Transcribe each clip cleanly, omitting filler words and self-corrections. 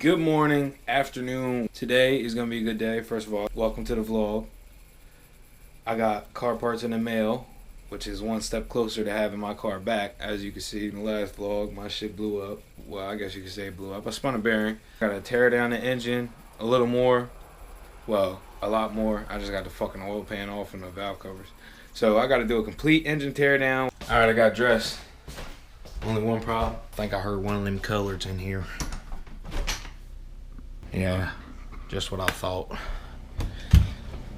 Good morning, afternoon. Today is gonna be a good day. First of all, welcome to the vlog. I got car parts in the mail, which is one step closer to having my car back. As you can see in the last vlog, my shit blew up. Well, I guess you could say it blew up. I spun a bearing. Gotta tear down the engine a little more. Well, a lot more. I just got the fucking oil pan off and the valve covers. So I gotta do a complete engine tear down. Alright, I got dressed. Only one problem. I think I heard one of them colors in here. Yeah, just what I thought.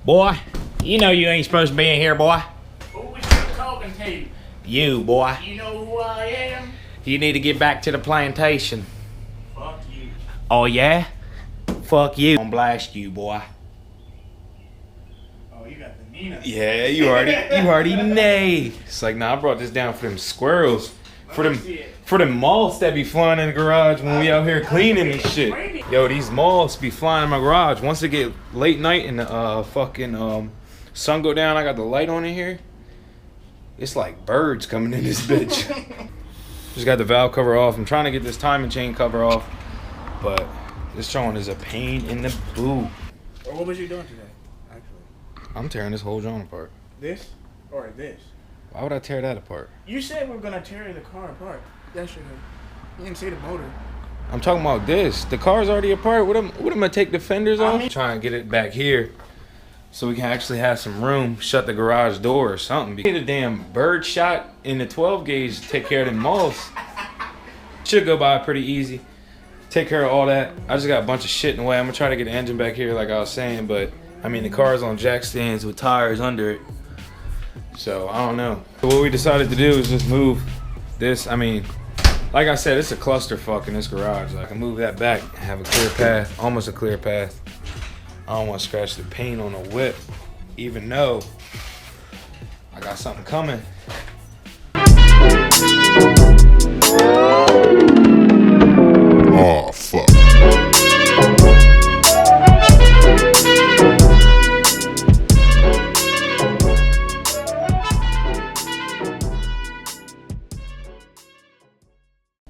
Boy, you know you ain't supposed to be in here, boy. Who was you talking to? You, boy. You know who I am? You need to get back to the plantation. Fuck you. Oh, yeah? Fuck you. I'm gonna blast you, boy. Oh, you got the Nina. Yeah, you already know. It's like, nah, I brought this down for them squirrels. For them moths that be flying in the garage when we out here cleaning and shit. Yo, these moths be flying in my garage. Once it get late night and the fucking sun go down, I got the light on in here. It's like birds coming in this bitch. Just got the valve cover off. I'm trying to get this timing chain cover off, but this joint is a pain in the boot. Or what was you doing today, actually? I'm tearing this whole joint apart. This? Or this? Why would I tear that apart? You said we were gonna tear the car apart yesterday. You didn't see the motor. I'm talking about this. The car's already apart. What am I gonna take the fenders off? Try and get it back here so we can actually have some room. Shut the garage door or something. Get a damn bird shot in the 12 gauge to take care of them moths. Should go by pretty easy. Take care of all that. I just got a bunch of shit in the way. I'm gonna try to get the engine back here like I was saying, but I mean the car's on jack stands with tires under it. So I don't know. So what we decided to do is just move this. I mean, like I said, it's a clusterfuck in this garage. I can move that back, have a clear path, almost a clear path. I don't want to scratch the paint on the whip, even though I got something coming. Oh, fuck.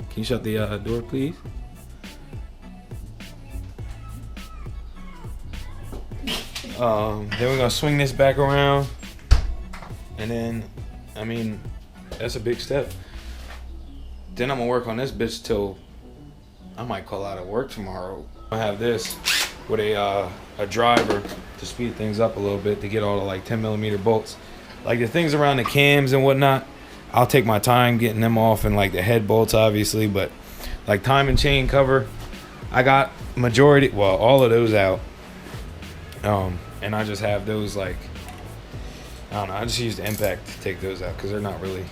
Can you shut the door, please? Then we're gonna swing this back around, and then, I mean, that's a big step. Then I'm gonna work on this bitch till I might call out of work tomorrow. I have this with a driver to speed things up a little bit to get all the like 10mm bolts, like the things around the cams and whatnot. I'll take my time getting them off, and like the head bolts obviously, but like timing chain cover, I got majority, well, all of those out. And I just have those like, I don't know, I just used the impact to take those out because they're not really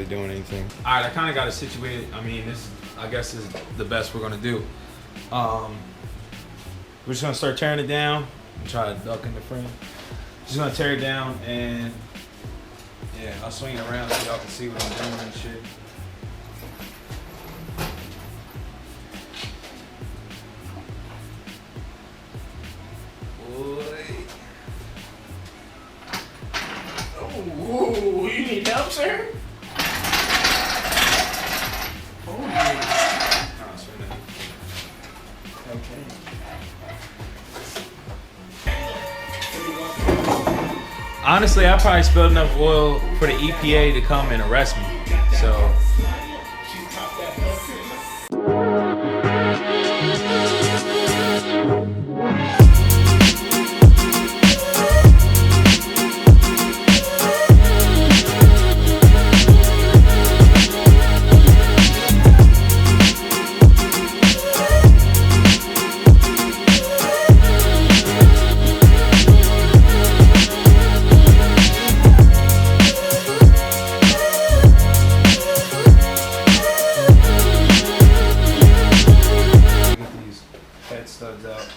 doing anything. All right, I kind of got it situated. I mean, this, I guess, is the best we're gonna do. We're just gonna start tearing it down and try to duck in the frame. Just gonna tear it down, and yeah, I'll swing it around so y'all can see what I'm doing and shit. Oh, you need help, sir? Oh, yeah. Okay. Honestly, I probably spilled enough oil for the EPA to come and arrest me. So. Studs out.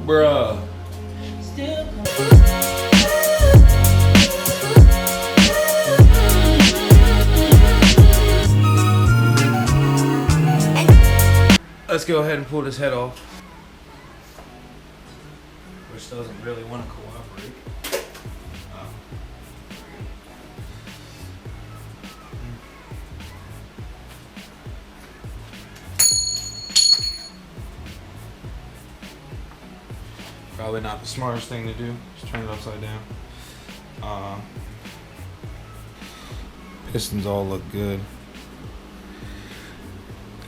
Bruh. Let's go ahead and pull this head off. which doesn't really want to cooperate. Probably not the smartest thing to do. Just turn it upside down. Pistons all look good.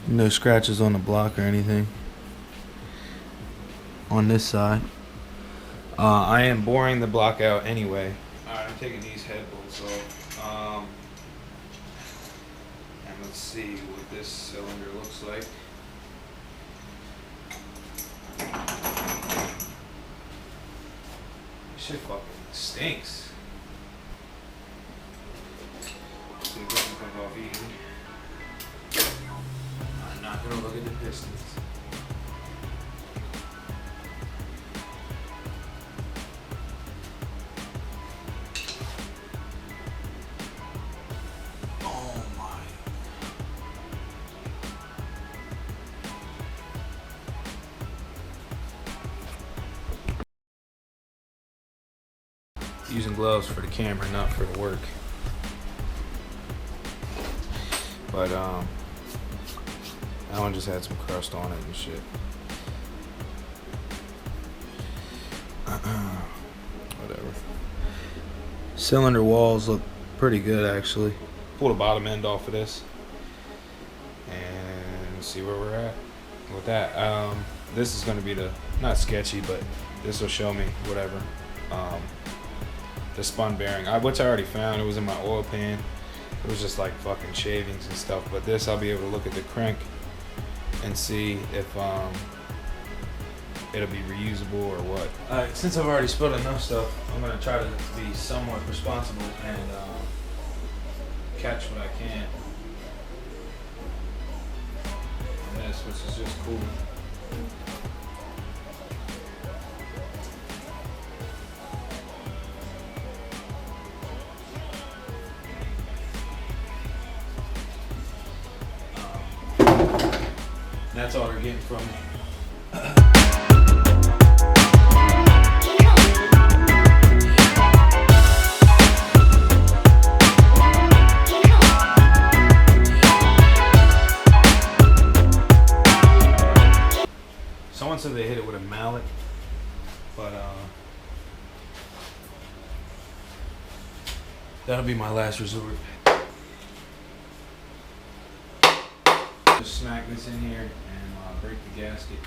No scratches on the block or anything. On this side. I am boring the block out anyway. Alright, I'm taking these head bolts off. And let's see what this cylinder looks like. Shit fucking stinks. See if this one comes off easy. I'm not gonna look at the pistons. Oh my. Using gloves for the camera, not for the work. But that one just had some crust on it and shit. Whatever. Cylinder walls look pretty good actually. Pull the bottom end off of this and see where we're at with that. This is gonna be the, not sketchy, but this will show me whatever. The spun bearing, which I already found. It was in my oil pan. It was just like fucking shavings and stuff. But this, I'll be able to look at the crank and see if it'll be reusable or what. Alright, since I've already spilled enough stuff, I'm gonna try to be somewhat responsible and catch what I can on this, which is just cool. That's all they're getting from me. Someone said they hit it with a mallet, but that'll be my last resort. Just smack this in here and break the gasket.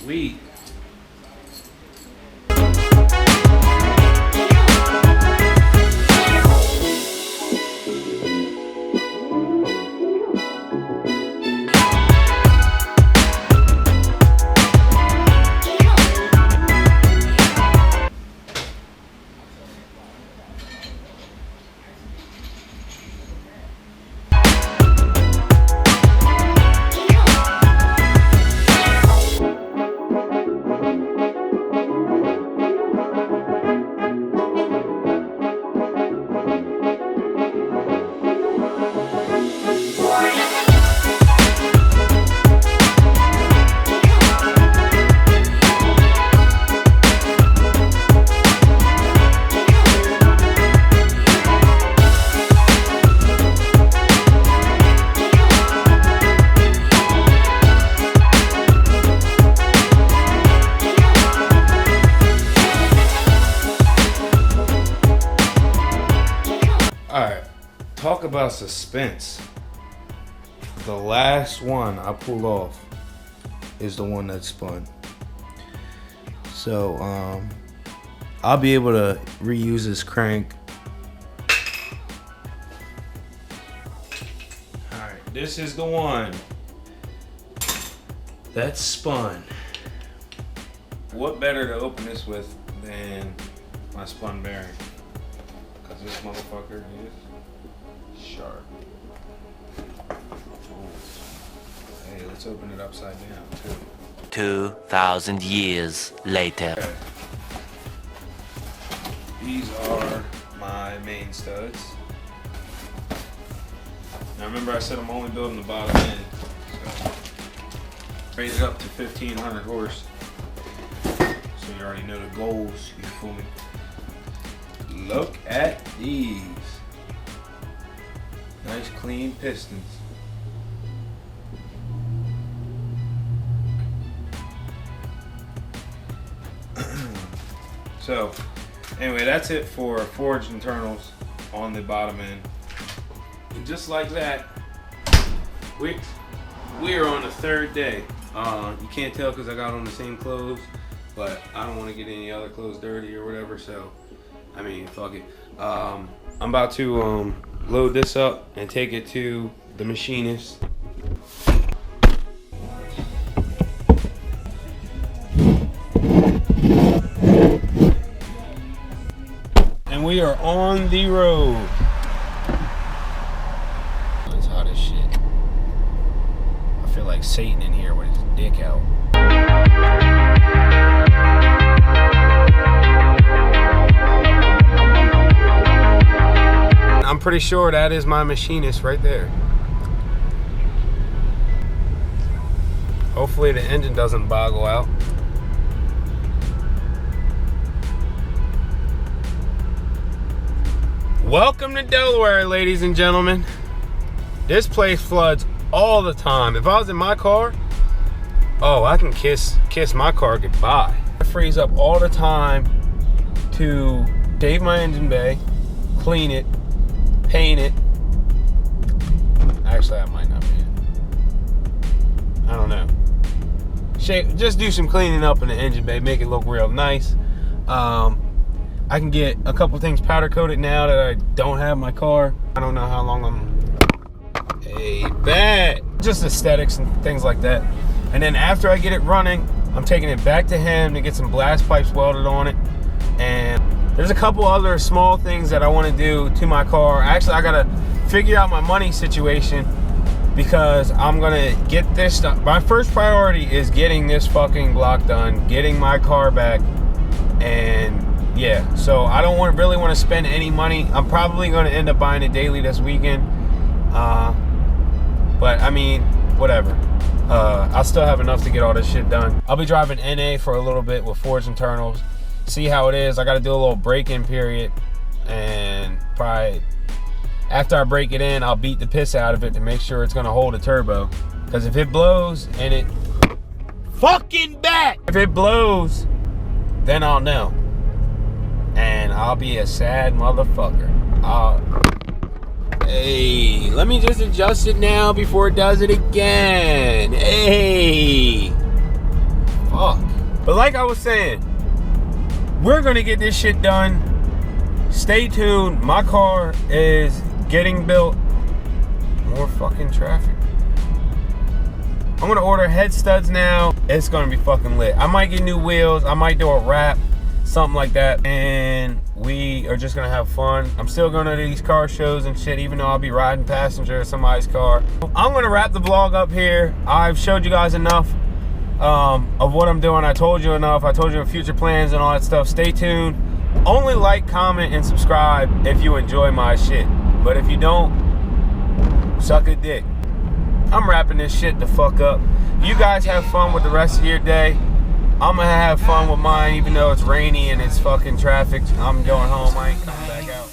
Sweet. Talk about suspense. The last one I pulled off is the one that spun. So I'll be able to reuse this crank. Alright, this is the one that's spun. What better to open this with than my spun bearing? Because this motherfucker is sharp. Hey, let's open it upside down too. 2,000 years later. Okay. These are my main studs. Now remember I said I'm only building the bottom end. So raise it up to 1,500 horse. So you already know the goals, you feel me? Look at these. Nice clean pistons. So, anyway, that's it for forged internals on the bottom end. And just like that, we are on the third day. You can't tell because I got on the same clothes, but I don't want to get any other clothes dirty or whatever, so, I mean, fuck it. I'm about to load this up and take it to the machinist. And we are on the road. It's hot as shit. I feel like Satan in here with his dick out. I'm pretty sure that is my machinist right there. Hopefully the engine doesn't boggle out. Welcome to Delaware, ladies and gentlemen. This place floods all the time. If I was in my car, oh, I can kiss my car goodbye. I freeze up all the time to save my engine bay, clean it, paint it. Actually, I might not be it. I don't know. Just do some cleaning up in the engine bay, make it look real nice. I can get a couple things powder coated now that I don't have in my car. I don't know how long I'm... Hey, bad. Just aesthetics and things like that. And then after I get it running, I'm taking it back to him to get some blast pipes welded on it. And there's a couple other small things that I want to do to my car. Actually, I gotta figure out my money situation because I'm gonna get this done. My first priority is getting this fucking block done, getting my car back, and yeah, so I don't really want to spend any money. I'm probably going to end up buying a daily this weekend. But I mean, whatever. I'll still have enough to get all this shit done. I'll be driving NA for a little bit with forged internals. See how it is. I got to do a little break-in period. And probably after I break it in, I'll beat the piss out of it to make sure it's going to hold a turbo. Because if it blows and it... Fucking back! If it blows, then I'll know. And I'll be a sad motherfucker. Hey, let me just adjust it now before it does it again. Hey. Fuck. But like I was saying, we're gonna get this shit done. Stay tuned. My car is getting built. More fucking traffic. I'm gonna order head studs now. It's gonna be fucking lit. I might get new wheels. I might do a wrap. Something like that, and we are just gonna have fun. I'm still going to these car shows and shit, even though I'll be riding passenger in somebody's car. I'm gonna wrap the vlog up here. I've showed you guys enough of what I'm doing. I told you enough. I told you future plans and all that stuff. Stay tuned. Only like, comment, and subscribe if you enjoy my shit. But if you don't, suck a dick. I'm wrapping this shit the fuck up. You guys have fun with the rest of your day. I'm gonna have fun with mine, even though it's rainy and it's fucking traffic. I'm going home. I ain't coming back out.